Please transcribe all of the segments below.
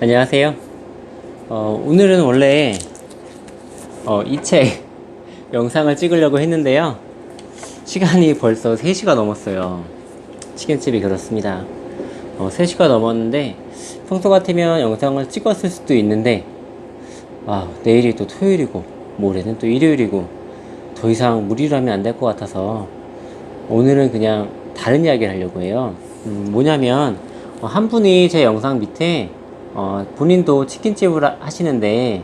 안녕하세요. 오늘은 원래 이 책 영상을 찍으려고 했는데요. 시간이 벌써 3시가 넘었어요. 치킨집이 그렇습니다. 3시가 넘었는데 평소 같으면 영상을 찍었을 수도 있는데 내일이 또 토요일이고 모레는 또 일요일이고 더 이상 무리를 하면 안 될 것 같아서 오늘은 그냥 다른 이야기를 하려고 해요. 뭐냐면 한 분이 제 영상 밑에 본인도 치킨집을 하시는데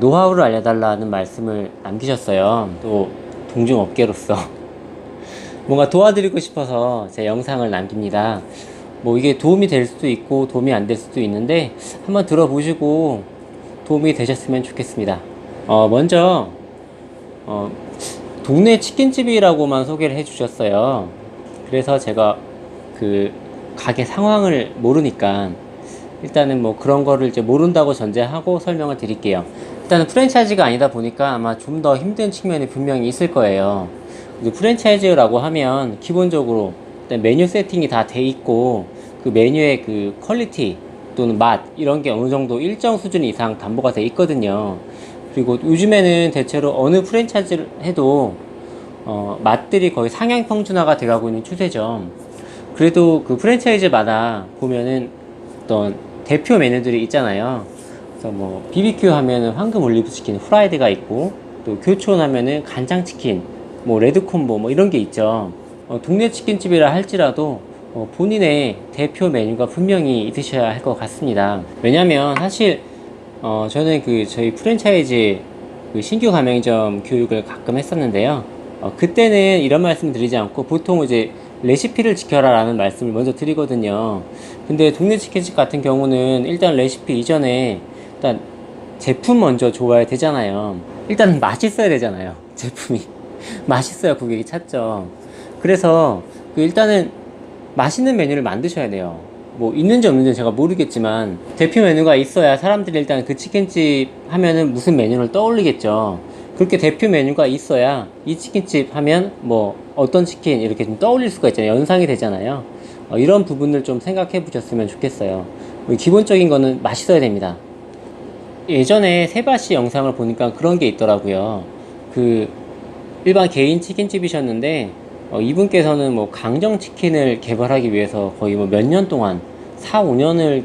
노하우를 알려달라는 말씀을 남기셨어요. 또 동종업계로서 뭔가 도와드리고 싶어서 제 영상을 남깁니다. 뭐 이게 도움이 될 수도 있고 도움이 안 될 수도 있는데 한번 들어보시고 도움이 되셨으면 좋겠습니다. 먼저 동네 치킨집이라고만 소개를 해주셨어요. 그래서 제가 그 가게 상황을 모르니까 일단은 뭐 그런 거를 이제 모른다고 전제하고 설명을 드릴게요. 일단은 프랜차이즈가 아니다 보니까 아마 좀 더 힘든 측면이 분명히 있을 거예요. 프랜차이즈라고 하면 기본적으로 일단 메뉴 세팅이 다 돼 있고 그 메뉴의 그 퀄리티 또는 맛 이런 게 어느 정도 일정 수준 이상 담보가 돼 있거든요. 그리고 요즘에는 대체로 어느 프랜차이즈를 해도 맛들이 거의 상향 평준화가 돼가고 있는 추세죠. 그래도 그 프랜차이즈마다 보면은 어떤 대표 메뉴들이 있잖아요. 그래서 뭐 BBQ 하면은 황금 올리브 치킨 후라이드가 있고, 또 교촌 하면은 간장 치킨, 뭐 레드 콤보 뭐 이런 게 있죠. 동네 치킨집이라 할지라도 본인의 대표 메뉴가 분명히 있으셔야 할 것 같습니다. 왜냐면 사실 저는 그 저희 프랜차이즈 그 신규 가맹점 교육을 가끔 했었는데요. 그때는 이런 말씀 드리지 않고 보통 이제 레시피를 지켜라 라는 말씀을 먼저 드리거든요. 근데 동네 치킨집 같은 경우는 일단 레시피 이전에 일단 제품 먼저 좋아야 되잖아요. 일단 맛있어야 되잖아요. 제품이 맛있어야 고객이 찾죠. 그래서 일단은 맛있는 메뉴를 만드셔야 돼요. 뭐 있는지 없는지 제가 모르겠지만 대표 메뉴가 있어야 사람들이 일단 그 치킨집 하면은 무슨 메뉴를 떠올리겠죠. 그렇게 대표 메뉴가 있어야 이 치킨집 하면 뭐 어떤 치킨 이렇게 좀 떠올릴 수가 있잖아요. 연상이 되잖아요. 이런 부분을 좀 생각해 보셨으면 좋겠어요. 기본적인 거는 맛있어야 됩니다. 예전에 세바씨 영상을 보니까 그런 게 있더라고요. 그 일반 개인 치킨집이셨는데 이분께서는 뭐 강정치킨을 개발하기 위해서 거의 뭐 몇 년 동안 4, 5년을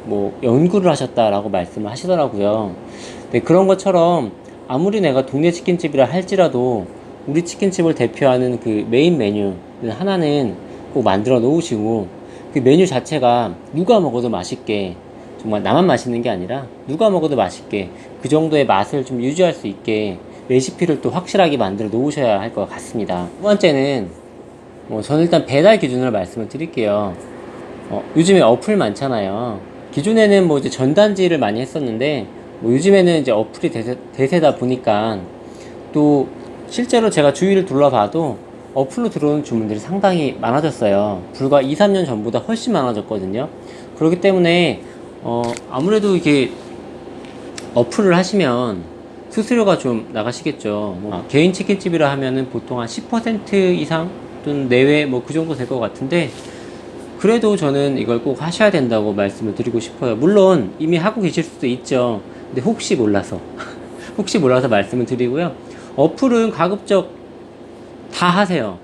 뭐 연구를 하셨다라고 말씀을 하시더라고요. 근데 그런 것처럼 아무리 내가 동네 치킨집이라 할지라도 우리 치킨집을 대표하는 그 메인 메뉴 하나는 꼭 만들어 놓으시고 그 메뉴 자체가 누가 먹어도 맛있게, 정말 나만 맛있는 게 아니라 누가 먹어도 맛있게 그 정도의 맛을 좀 유지할 수 있게 레시피를 또 확실하게 만들어 놓으셔야 할 것 같습니다. 두 번째는 저는 일단 배달 기준으로 말씀을 드릴게요. 요즘에 어플 많잖아요. 기존에는 뭐 이제 전단지를 많이 했었는데 뭐 요즘에는 이제 어플이 대세다 보니까 또 실제로 제가 주위를 둘러봐도 어플로 들어오는 주문들이 상당히 많아졌어요. 불과 2, 3년 전보다 훨씬 많아졌거든요. 그렇기 때문에 아무래도 이게 어플을 하시면 수수료가 좀 나가시겠죠. 개인 치킨집이라 하면은 보통 한 10% 이상 또는 내외 뭐 그 정도 될 것 같은데, 그래도 저는 이걸 꼭 하셔야 된다고 말씀을 드리고 싶어요. 물론 이미 하고 계실 수도 있죠. 근데 혹시 몰라서 혹시 몰라서 말씀을 드리고요. 어플은 가급적 다 하세요.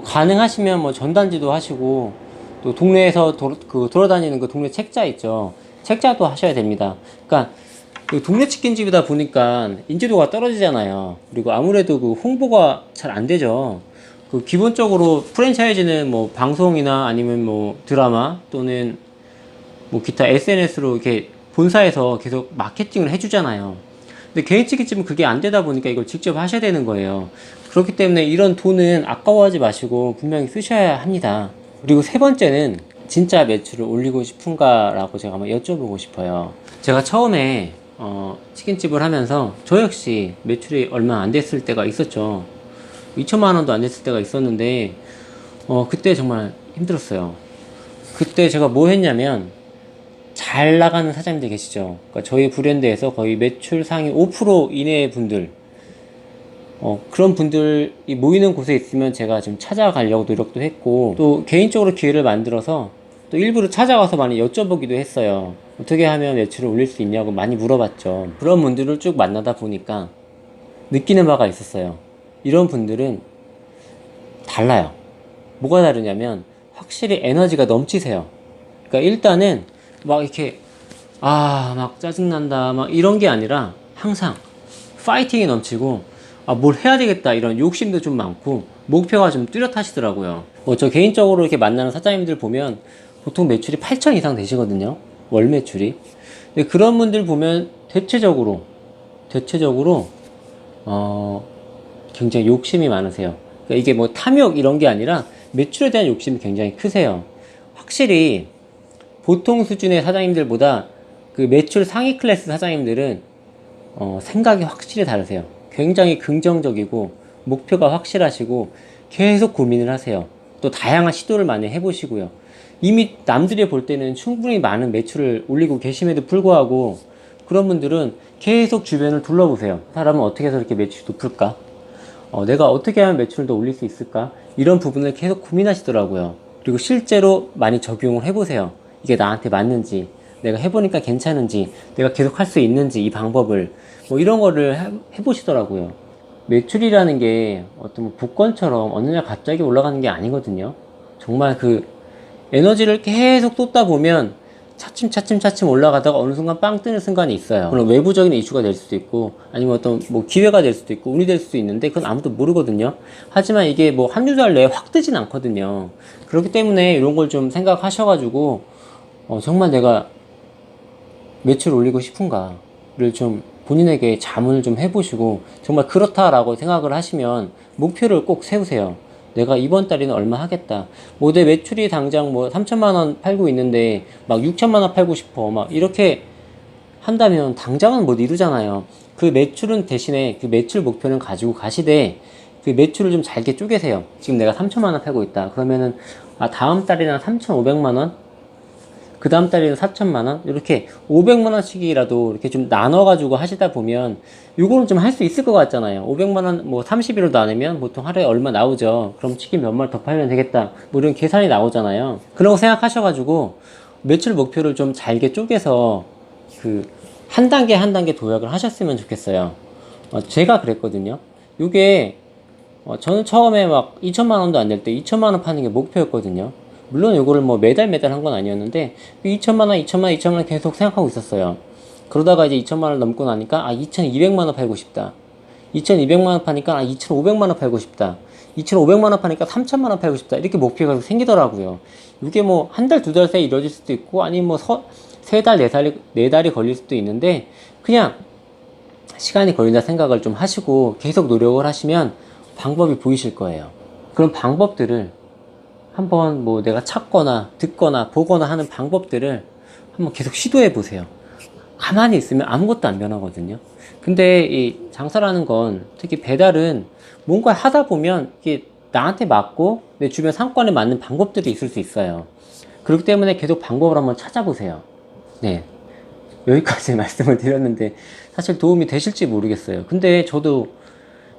가능하시면 뭐 전단지도 하시고, 또 동네에서 돌아다니는 그 동네 책자 있죠. 책자도 하셔야 됩니다. 그러니까 동네 치킨집이다 보니까 인지도가 떨어지잖아요. 그리고 아무래도 그 홍보가 잘 안 되죠. 기본적으로 프랜차이즈는 뭐 방송이나 아니면 뭐 드라마 또는 뭐 기타 SNS로 이렇게 본사에서 계속 마케팅을 해주잖아요. 근데 개인 치킨집은 그게 안 되다 보니까 이걸 직접 하셔야 되는 거예요. 그렇기 때문에 이런 돈은 아까워하지 마시고 분명히 쓰셔야 합니다. 그리고 세 번째는 진짜 매출을 올리고 싶은가 라고 제가 한번 여쭤보고 싶어요. 제가 처음에 치킨집을 하면서 저 역시 매출이 얼마 안 됐을 때가 있었죠. 2천만 원도 안 됐을 때가 있었는데 그때 정말 힘들었어요. 그때 제가 뭐 했냐면, 잘 나가는 사장님들 계시죠. 그러니까 저희 브랜드에서 거의 매출 상위 5% 이내의 분들, 그런 분들이 모이는 곳에 있으면 제가 좀 찾아가려고 노력도 했고, 또 개인적으로 기회를 만들어서 또 일부러 찾아가서 많이 여쭤보기도 했어요. 어떻게 하면 매출을 올릴 수 있냐고 많이 물어봤죠. 그런 분들을 쭉 만나다 보니까 느끼는 바가 있었어요. 이런 분들은 달라요. 뭐가 다르냐면 확실히 에너지가 넘치세요. 그러니까 일단은 막 이렇게 막 짜증난다 막 이런 게 아니라 항상 파이팅이 넘치고 뭘 해야 되겠다 이런 욕심도 좀 많고 목표가 좀 뚜렷하시더라고요. 저 개인적으로 이렇게 만나는 사장님들 보면 보통 매출이 8천 이상 되시거든요. 월 매출이. 근데 그런 분들 보면 대체적으로 굉장히 욕심이 많으세요. 그러니까 이게 뭐 탐욕 이런 게 아니라 매출에 대한 욕심이 굉장히 크세요. 확실히 보통 수준의 사장님들보다 그 매출 상위 클래스 사장님들은 생각이 확실히 다르세요. 굉장히 긍정적이고 목표가 확실하시고 계속 고민을 하세요. 또 다양한 시도를 많이 해보시고요. 이미 남들이 볼 때는 충분히 많은 매출을 올리고 계심에도 불구하고 그런 분들은 계속 주변을 둘러보세요. 사람은 어떻게 해서 이렇게 매출이 높을까? 내가 어떻게 하면 매출을 더 올릴 수 있을까? 이런 부분을 계속 고민하시더라고요. 그리고 실제로 많이 적용을 해보세요. 이게 나한테 맞는지, 내가 해보니까 괜찮은지, 내가 계속 할 수 있는지, 이 방법을 뭐 이런 거를 해보시더라고요. 매출이라는 게 어떤 뭐 복권처럼 어느 날 갑자기 올라가는 게 아니거든요. 정말 그 에너지를 계속 쏟다 보면 차츰 올라가다가 어느 순간 빵 뜨는 순간이 있어요. 물론 외부적인 이슈가 될 수도 있고 아니면 어떤 뭐 기회가 될 수도 있고 운이 될 수도 있는데 그건 아무도 모르거든요. 하지만 이게 뭐 한두 달 내에 확 뜨진 않거든요. 그렇기 때문에 이런 걸 좀 생각하셔가지고 정말 내가 매출 올리고 싶은가를 좀 본인에게 자문을 좀 해보시고 정말 그렇다라고 생각을 하시면 목표를 꼭 세우세요. 내가 이번 달에는 얼마 하겠다. 뭐 내 매출이 당장 뭐 3천만 원 팔고 있는데 막 6천만 원 팔고 싶어. 막 이렇게 한다면 당장은 못 이루잖아요. 그 매출은 대신에 그 매출 목표는 가지고 가시되 그 매출을 좀 잘게 쪼개세요. 지금 내가 3천만 원 팔고 있다. 그러면은 다음 달에는 3,500만 원? 그 다음 달에는 4천만 원? 이렇게 500만 원씩이라도 이렇게 좀 나눠가지고 하시다 보면 요거는 좀 할 수 있을 것 같잖아요. 500만 원 뭐 30일로 나누면 보통 하루에 얼마 나오죠. 그럼 치킨 몇 마리 더 팔면 되겠다. 뭐 이런 계산이 나오잖아요. 그런 거 생각하셔가지고 매출 목표를 좀 잘게 쪼개서 그 한 단계 한 단계 도약을 하셨으면 좋겠어요. 제가 그랬거든요. 요게 저는 처음에 막 2천만 원도 안 될 때 2천만 원 파는 게 목표였거든요. 물론 요거를 뭐 매달 한 건 아니었는데 2천만 원, 2천만 원, 2천만 원 계속 생각하고 있었어요. 그러다가 이제 2천만 원 넘고 나니까 2,200만 원 팔고 싶다. 2,200만 원 파니까 2,500만 원 팔고 싶다. 2,500만 원 파니까 3천만 원 팔고 싶다. 이렇게 목표가 생기더라고요. 이게 뭐 한 달, 두 달 사이에 이루어질 수도 있고 아니면 뭐 세 달, 네 달이 걸릴 수도 있는데 그냥 시간이 걸린다 생각을 좀 하시고 계속 노력을 하시면 방법이 보이실 거예요. 그런 방법들을 한번 뭐 내가 찾거나 듣거나 보거나 하는 방법들을 한번 계속 시도해 보세요. 가만히 있으면 아무것도 안 변하거든요. 근데 이 장사라는 건 특히 배달은 뭔가 하다 보면 이게 나한테 맞고 내 주변 상권에 맞는 방법들이 있을 수 있어요. 그렇기 때문에 계속 방법을 한번 찾아보세요. 네. 여기까지 말씀을 드렸는데 사실 도움이 되실지 모르겠어요. 근데 저도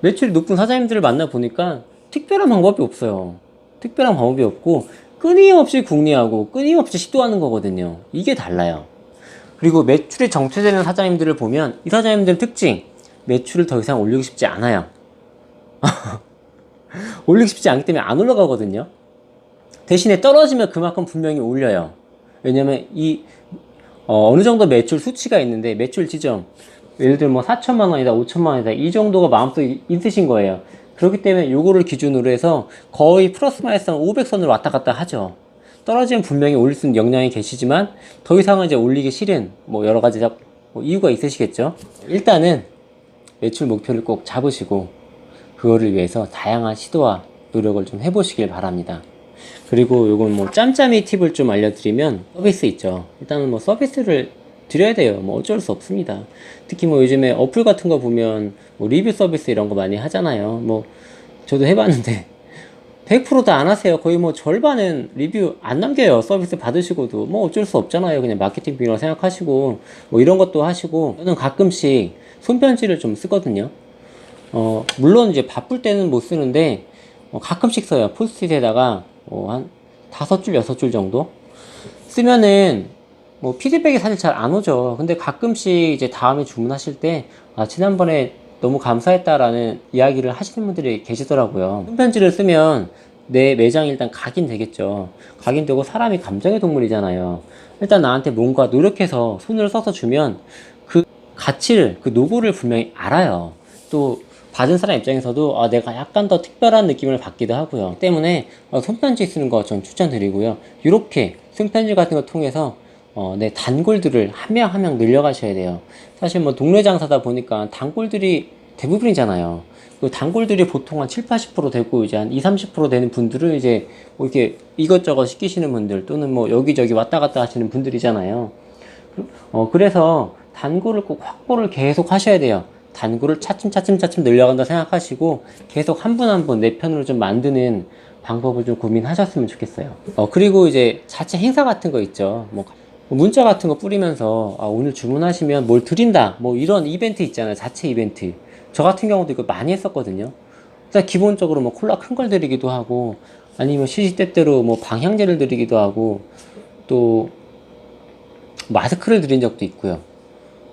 매출이 높은 사장님들을 만나보니까 특별한 방법이 없어요. 특별한 방법이 없고 끊임없이 궁리하고 끊임없이 시도하는 거거든요. 이게 달라요. 그리고 매출이 정체되는 사장님들을 보면 이 사장님들 특징, 매출을 더 이상 올리고 싶지 않아요. 올리고 싶지 않기 때문에 안 올라가거든요. 대신에 떨어지면 그만큼 분명히 올려요. 왜냐면 어느 정도 매출 수치가 있는데 매출 지점, 예를 들면 뭐 4천만 원이다, 5천만 원이다 이 정도가 마음속에 있으신 거예요. 그렇기 때문에 요거를 기준으로 해서 거의 플러스 마이너스 500선으로 왔다 갔다 하죠. 떨어지면 분명히 올릴 수 있는 역량이 계시지만 더 이상은 이제 올리기 싫은 뭐 여러 가지 뭐 이유가 있으시겠죠. 일단은 매출 목표를 꼭 잡으시고 그거를 위해서 다양한 시도와 노력을 좀 해보시길 바랍니다. 그리고 요건 뭐 짬짬이 팁을 좀 알려드리면 서비스 있죠. 일단은 뭐 서비스를 드려야 돼요. 뭐 어쩔 수 없습니다. 특히 뭐 요즘에 어플 같은 거 보면 뭐 리뷰 서비스 이런 거 많이 하잖아요. 뭐 저도 해봤는데 100% 다 안 하세요. 거의 뭐 절반은 리뷰 안 남겨요. 서비스 받으시고도 뭐 어쩔 수 없잖아요. 그냥 마케팅 비용이라고 생각하시고 뭐 이런 것도 하시고 저는 가끔씩 손편지를 좀 쓰거든요. 물론 이제 바쁠 때는 못 쓰는데 가끔씩 써요. 포스트잇에다가 한 5줄, 6줄 정도? 쓰면은 뭐 피드백이 사실 잘 안 오죠. 근데 가끔씩 이제 다음에 주문하실 때, 아, 지난번에 너무 감사했다라는 이야기를 하시는 분들이 계시더라고요. 손편지를 쓰면 내 매장이 일단 각인되겠죠. 각인되고 사람이 감정의 동물이잖아요. 일단 나한테 뭔가 노력해서 손을 써서 주면 그 가치를, 그 노고를 분명히 알아요. 또 받은 사람 입장에서도 아, 내가 약간 더 특별한 느낌을 받기도 하고요. 때문에 손편지 쓰는 거 전 추천드리고요. 이렇게 손편지 같은 거 통해서 내 단골들을 한 명 한 명 늘려가셔야 돼요. 사실 뭐 동네 장사다 보니까 단골들이 대부분이잖아요. 그 단골들이 보통 한 7, 80% 되고 이제 한 2, 30% 되는 분들은 이제 뭐 이렇게 이것저것 시키시는 분들 또는 뭐 여기저기 왔다 갔다 하시는 분들이잖아요. 그래서 단골을 꼭 확보를 계속 하셔야 돼요. 단골을 차츰 늘려간다 생각하시고 계속 한 분 한 분 내 편으로 좀 만드는 방법을 좀 고민하셨으면 좋겠어요. 그리고 이제 자체 행사 같은 거 있죠. 뭐 문자 같은 거 뿌리면서 아, 오늘 주문하시면 뭘 드린다 뭐 이런 이벤트 있잖아요. 자체 이벤트. 저 같은 경우도 이거 많이 했었거든요. 일단 기본적으로 뭐 콜라 큰 걸 드리기도 하고 아니면 시시때때로 뭐 방향제를 드리기도 하고 또 마스크를 드린 적도 있고요.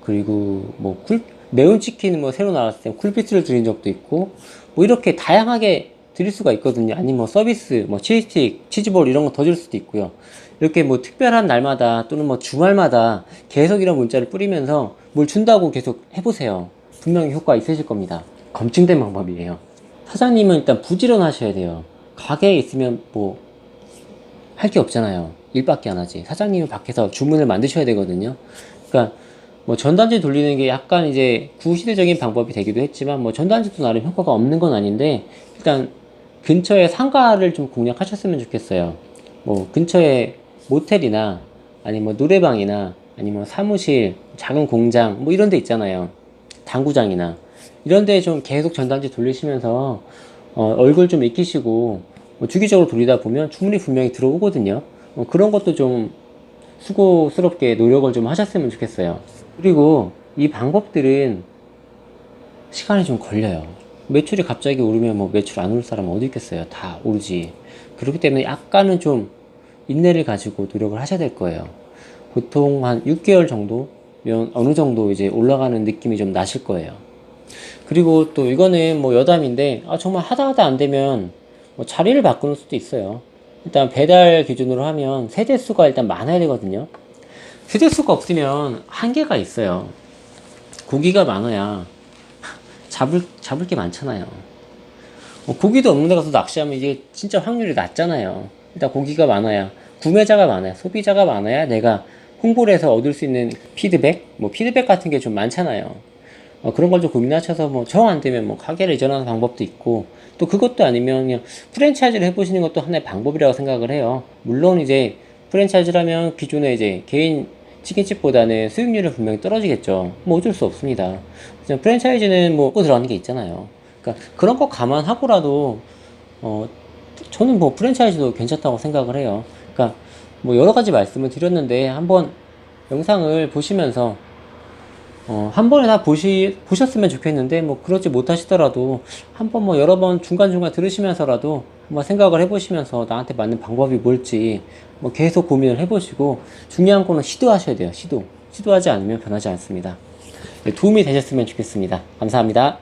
그리고 뭐 매운 치킨 뭐 새로 나왔을 때 쿨피스를 드린 적도 있고 뭐 이렇게 다양하게 드릴 수가 있거든요. 아니면 뭐 서비스 뭐 치즈스틱, 치즈볼 이런 거 더 줄 수도 있고요. 이렇게 뭐 특별한 날마다 또는 뭐 주말마다 계속 이런 문자를 뿌리면서 뭘 준다고 계속 해보세요. 분명히 효과 있으실 겁니다. 검증된 방법이에요. 사장님은 일단 부지런하셔야 돼요. 가게에 있으면 뭐 할 게 없잖아요. 일밖에 안 하지. 사장님은 밖에서 주문을 만드셔야 되거든요. 그러니까 뭐 전단지 돌리는 게 약간 이제 구시대적인 방법이 되기도 했지만 뭐 전단지도 나름 효과가 없는 건 아닌데 일단 근처에 상가를 좀 공략하셨으면 좋겠어요. 뭐 근처에 모텔이나 아니면 뭐 노래방이나 아니면 사무실, 작은 공장 뭐 이런 데 있잖아요. 당구장이나 이런 데 좀 계속 전단지 돌리시면서 얼굴 좀 익히시고 뭐 주기적으로 돌리다 보면 주문이 분명히 들어오거든요. 그런 것도 좀 수고스럽게 노력을 좀 하셨으면 좋겠어요. 그리고 이 방법들은 시간이 좀 걸려요. 매출이 갑자기 오르면 뭐 매출 안 오를 사람은 어디 있겠어요. 다 오르지. 그렇기 때문에 약간은 좀 인내를 가지고 노력을 하셔야 될 거예요. 보통 한 6개월 정도면 어느 정도 이제 올라가는 느낌이 좀 나실 거예요. 그리고 또 이거는 뭐 여담인데 정말 하다 안 되면 뭐 자리를 바꾸는 수도 있어요. 일단 배달 기준으로 하면 세대수가 일단 많아야 되거든요. 세대수가 없으면 한계가 있어요. 고기가 많아야 잡을 게 많잖아요. 고기도 없는 데 가서 낚시하면 이게 진짜 확률이 낮잖아요. 일단 고기가 많아야, 구매자가 많아야, 소비자가 많아야 내가 홍보를 해서 얻을 수 있는 피드백? 뭐 피드백 같은 게 좀 많잖아요. 그런 걸 좀 고민하셔서 뭐 정 안 되면 뭐 가게를 이전하는 방법도 있고 또 그것도 아니면 그냥 프랜차이즈를 해보시는 것도 하나의 방법이라고 생각을 해요. 물론 이제 프랜차이즈라면 기존에 이제 개인 치킨집보다는 수익률이 분명히 떨어지겠죠. 뭐 어쩔 수 없습니다. 그냥 프랜차이즈는 뭐 꼭 들어가는 게 있잖아요. 그러니까 그런 거 감안하고라도 저는 뭐 프랜차이즈도 괜찮다고 생각을 해요. 그러니까 뭐 여러 가지 말씀을 드렸는데 한번 영상을 보시면서 한 번에 다 보셨으면 좋겠는데 뭐 그러지 못하시더라도 한번 뭐 여러 번 중간중간 들으시면서라도 한번 생각을 해보시면서 나한테 맞는 방법이 뭘지 뭐 계속 고민을 해보시고 중요한 거는 시도하셔야 돼요. 시도하지 않으면 변하지 않습니다. 네, 도움이 되셨으면 좋겠습니다. 감사합니다.